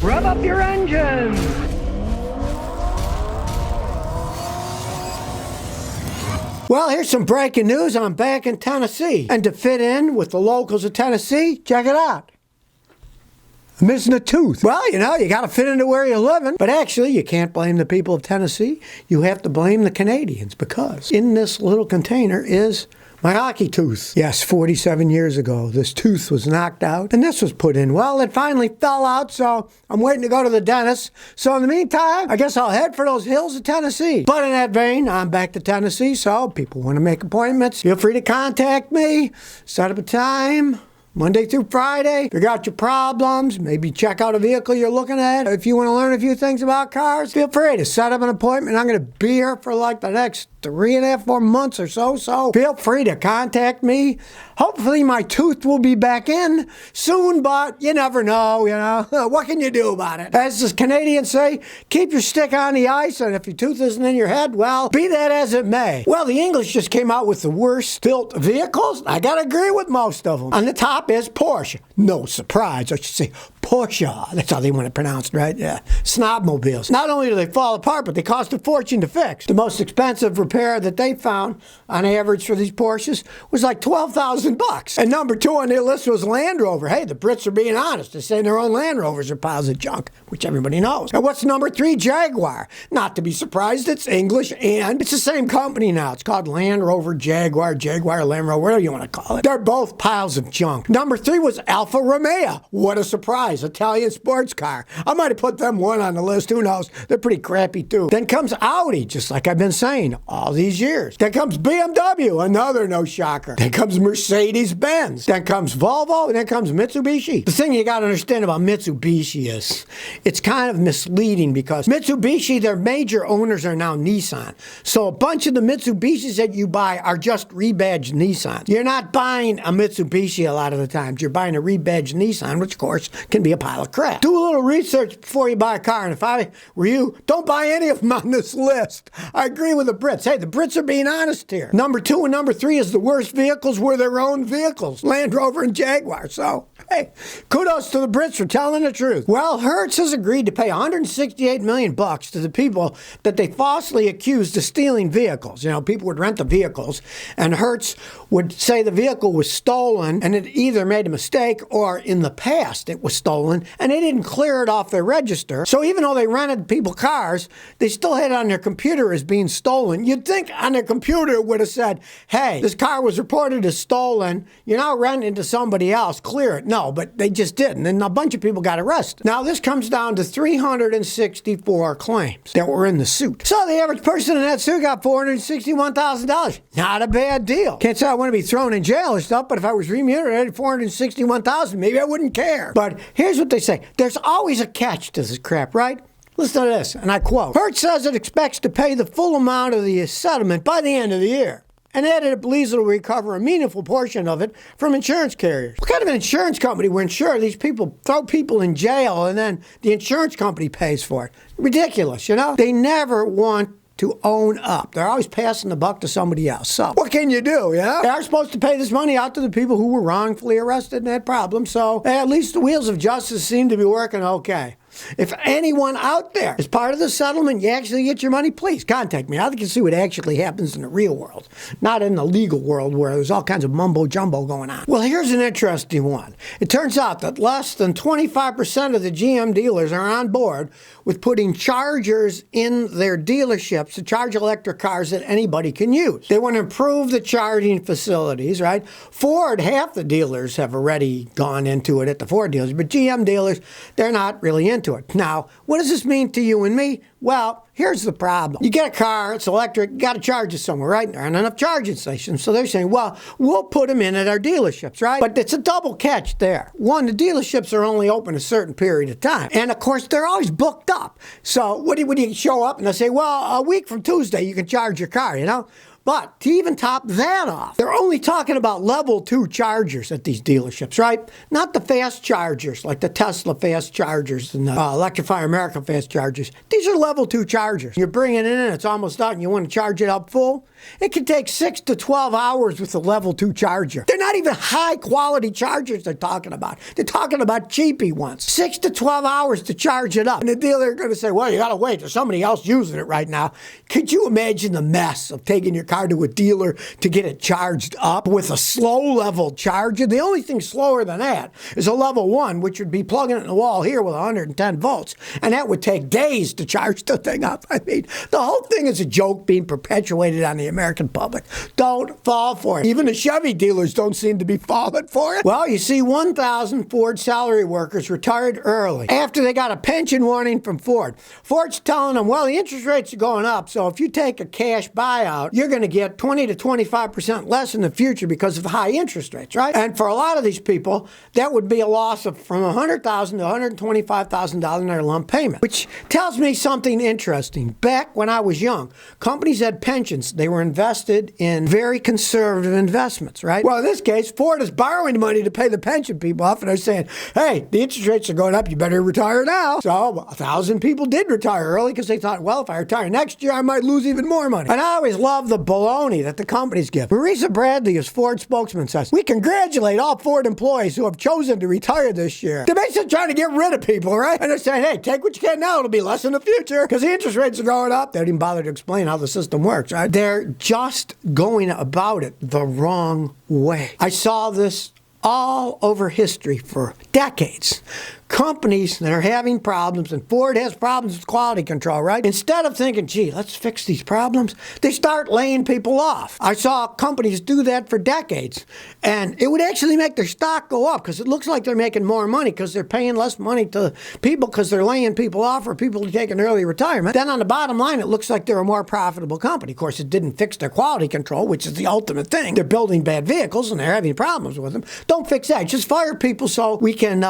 Rev up your engines! Well, here's some breaking news. I'm back in Tennessee. And to fit in with the locals of Tennessee, check it out. I'm missing a tooth. Well, you got to fit into where you're living. But actually, you can't blame the people of Tennessee. You have to blame the Canadians, because in this little container is my hockey tooth. Yes, 47 years ago, this tooth was knocked out and this was put in. Well, it finally fell out, so I'm waiting to go to the dentist. So in the meantime, I guess I'll head for those hills of Tennessee. But in that vein, I'm back to Tennessee, so people want to make appointments, feel free to contact me. Set up a time. Monday through Friday, figure out your problems, maybe check out a vehicle you're looking at. If you want to learn a few things about cars, feel free to set up an appointment. I'm going to be here for like the next 3.5, 4 months or so, so feel free to contact me. Hopefully my tooth will be back in soon, but you never know, What can you do about it? As the Canadians say, keep your stick on the ice, and if your tooth isn't in your head, well, be that as it may. Well, the English just came out with the worst built vehicles. I gotta agree with most of them. On the top is Porsche. No surprise, I should say Porsche. That's how they want it pronounced, right? Yeah. Snobmobiles. Not only do they fall apart, but they cost a fortune to fix. The most expensive repair that they found on average for these Porsches was like $12,000. And number 2 on their list was Land Rover. Hey, the Brits are being honest. They're saying their own Land Rovers are piles of junk, which everybody knows. And what's number 3? Jaguar. Not to be surprised, it's English, and it's the same company now. It's called Land Rover, Jaguar, Land Rover, whatever you want to call it. They're both piles of junk. Number 3 was Alfa Romeo. What a surprise. Italian sports car. I might have put them 1 on the list. Who knows? They're pretty crappy too. Then comes Audi, just like I've been saying all these years. Then comes BMW, another no shocker. Then comes Mercedes-Benz. Then comes Volvo, and then comes Mitsubishi. The thing you got to understand about Mitsubishi is it's kind of misleading, because Mitsubishi, their major owners are now Nissan. So a bunch of the Mitsubishis that you buy are just rebadged Nissans. You're not buying a Mitsubishi a lot of the times. You're buying a rebadged Nissan, which of course can be a pile of crap. Do a little research before you buy a car, and if I were you, don't buy any of them on this list. I agree with the Brits. Hey, the Brits are being honest here. Number 2 and number 3 is the worst vehicles were their own vehicles, Land Rover and Jaguar. So, hey, kudos to the Brits for telling the truth. Well, Hertz has agreed to pay $168 million to the people that they falsely accused of stealing vehicles. People would rent the vehicles, and Hertz would say the vehicle was stolen, and it either made a mistake or in the past it was stolen, and they didn't clear it off their register. So even though they rented people cars, they still had it on their computer as being stolen. You'd think on their computer it would have said, hey, this car was reported as stolen. You're now renting to somebody else. Clear it. No, but they just didn't. And a bunch of people got arrested. Now, this comes down to 364 claims that were in the suit. So the average person in that suit got $461,000. Not a bad deal. Can't say I want to be thrown in jail or stuff, but if I was remunerated $461,000, maybe I wouldn't care. But here's what they say. There's always a catch to this crap, right? Listen to this, and I quote, Hertz says it expects to pay the full amount of the settlement by the end of the year, and added it believes it will recover a meaningful portion of it from insurance carriers. What kind of an insurance company will insure these people, throw people in jail, and then the insurance company pays for it? Ridiculous, They never want to own up. They're always passing the buck to somebody else. So what can you do, They are supposed to pay this money out to the people who were wrongfully arrested and had problems, so at least the wheels of justice seem to be working okay. If anyone out there is part of the settlement, you actually get your money, please contact me. I'd like to see what actually happens in the real world, not in the legal world where there's all kinds of mumbo-jumbo going on. Well, here's an interesting one. It turns out that less than 25% of the GM dealers are on board with putting chargers in their dealerships to charge electric cars that anybody can use. They want to improve the charging facilities, right? Ford, half the dealers have already gone into it at the Ford dealers, but GM dealers, they're not really into it. Now, what does this mean to you and me? Well, here's the problem. You get a car, it's electric, you got to charge it somewhere, right? There aren't enough charging stations. So they're saying, well, we'll put them in at our dealerships, right? But it's a double catch there. One, the dealerships are only open a certain period of time. And of course, they're always booked up. So what do you show up and they say, well, a week from Tuesday, you can charge your car, But to even top that off, they're only talking about level 2 chargers at these dealerships, right? Not the fast chargers like the Tesla fast chargers and the Electrify America fast chargers. These are level 2 chargers. You're bringing it in and it's almost out and you want to charge it up full. It can take 6 to 12 hours with a level 2 charger. They're not even high quality chargers they're talking about. They're talking about cheapy ones. 6 to 12 hours to charge it up. And the dealer is going to say, well, you got to wait. There's somebody else using it right now. Could you imagine the mess of taking your car to a dealer to get it charged up with a slow level charger? The only thing slower than that is a level 1, which would be plugging it in the wall here with 110 volts. And that would take days to charge the thing up. I mean, the whole thing is a joke being perpetuated on the American public. Don't fall for it. Even the Chevy dealers don't seem to be falling for it. Well, you see, 1,000 Ford salary workers retired early after they got a pension warning from Ford. Ford's telling them, well, the interest rates are going up, so if you take a cash buyout, you're going to get 20 to 25% less in the future because of high interest rates, right? And for a lot of these people, that would be a loss of from $100,000 to $125,000 in their lump payment, which tells me something interesting. Back when I was young, companies had pensions. They were invested in very conservative investments, right? Well, in this case, Ford is borrowing money to pay the pension people off, and they're saying, hey, the interest rates are going up, you better retire now. So 1,000 people did retire early because they thought, well, if I retire next year, I might lose even more money. And I always love the baloney that the companies give. Marisa Bradley, as Ford spokesman, says, we congratulate all Ford employees who have chosen to retire this year. They're basically trying to get rid of people, right? And they're saying, hey, take what you can now, it'll be less in the future because the interest rates are going up. They didn't bother to explain how the system works, right? They're just going about it the wrong way. I saw this all over history for decades. Companies that are having problems, and Ford has problems with quality control, right? Instead of thinking, gee, let's fix these problems, they start laying people off. I saw companies do that for decades, and it would actually make their stock go up because it looks like they're making more money because they're paying less money to people because they're laying people off or people to take an early retirement. Then on the bottom line, it looks like they're a more profitable company. Of course, it didn't fix their quality control, which is the ultimate thing. They're building bad vehicles, and they're having problems with them. Don't fix that. Just fire people so we can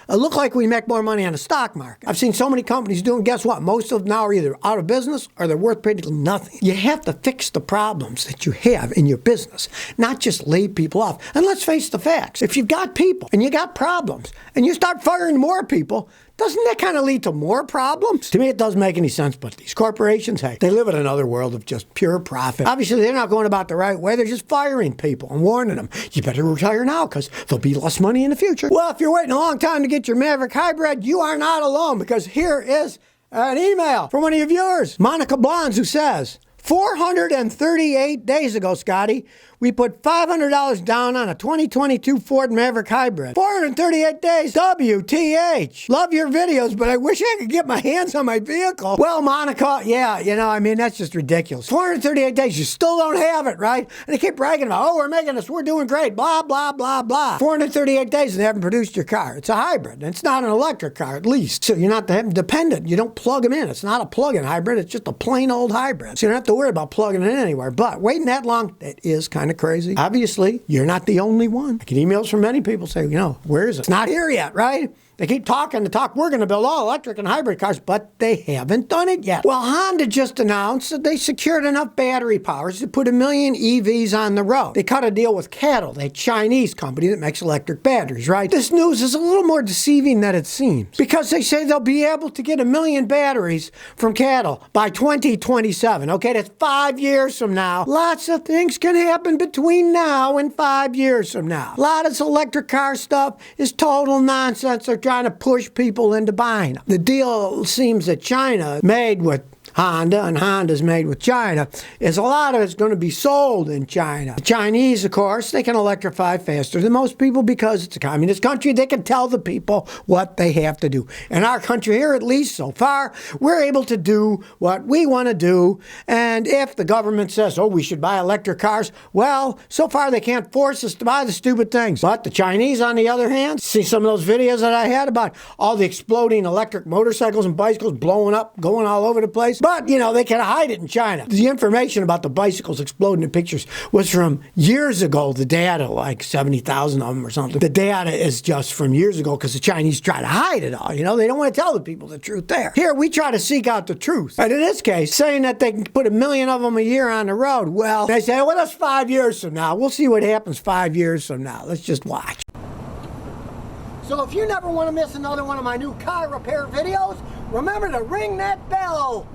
look like we make more money on the stock market. I've seen so many companies doing, guess what? Most of them now are either out of business or they're worth practically nothing. You have to fix the problems that you have in your business, not just lay people off. And let's face the facts. If you've got people and you got problems and you start firing more people, doesn't that kind of lead to more problems? To me, it doesn't make any sense, but these corporations, hey, they live in another world of just pure profit. Obviously, they're not going about the right way. They're just firing people and warning them, you better retire now because there'll be less money in the future. Well, if you're waiting a long time to get your Maverick Hybrid, you are not alone because here is an email from one of your viewers, Monica Blondes, who says, 438 days ago, Scotty, we put $500 down on a 2022 Ford Maverick Hybrid. 438 days, WTH. Love your videos, but I wish I could get my hands on my vehicle. Well, Monica, yeah, that's just ridiculous. 438 days, you still don't have it, right? And they keep bragging about, oh, we're making this, we're doing great, blah, blah, blah, blah. 438 days and they haven't produced your car. It's a hybrid. It's not an electric car, at least. So you're not dependent. You don't plug them in. It's not a plug-in hybrid. It's just a plain old hybrid. So you don't have to worry about plugging it in anywhere. But waiting that long, that is kind of crazy. Obviously, you're not the only one. I get emails from many people saying, where is it? It's not here yet, right? They keep talking the talk. We're going to build all electric and hybrid cars, but they haven't done it yet. Well, Honda just announced that they secured enough battery powers to put 1 million EVs on the road. They cut a deal with CATL, a Chinese company that makes electric batteries, right? This news is a little more deceiving than it seems because they say they'll be able to get 1 million batteries from CATL by 2027. Okay, that's 5 years from now. Lots of things can happen between now and 5 years from now. A lot of this electric car stuff is total nonsense. They're trying to push people into buying them. The deal seems that China made with Honda, and Honda's made with China, is a lot of it's going to be sold in China. The Chinese, of course, they can electrify faster than most people because it's a communist country. They can tell the people what they have to do. In our country here, at least so far, we're able to do what we want to do. And if the government says, oh, we should buy electric cars, well, so far they can't force us to buy the stupid things. But the Chinese, on the other hand, see some of those videos that I had about all the exploding electric motorcycles and bicycles blowing up, going all over the place? this. But, you know, they can hide it in China. The information about the bicycles exploding in pictures was from years ago. The data, like 70,000 of them or something. The data is just from years ago because the Chinese try to hide it all. You know, they don't want to tell the people the truth there. Here, we try to seek out the truth. And in this case, saying that they can put 1 million of them a year on the road, well, they say, well, that's 5 years from now. We'll see what happens 5 years from now. Let's just watch. So if you never want to miss another one of my new car repair videos, remember to ring that bell.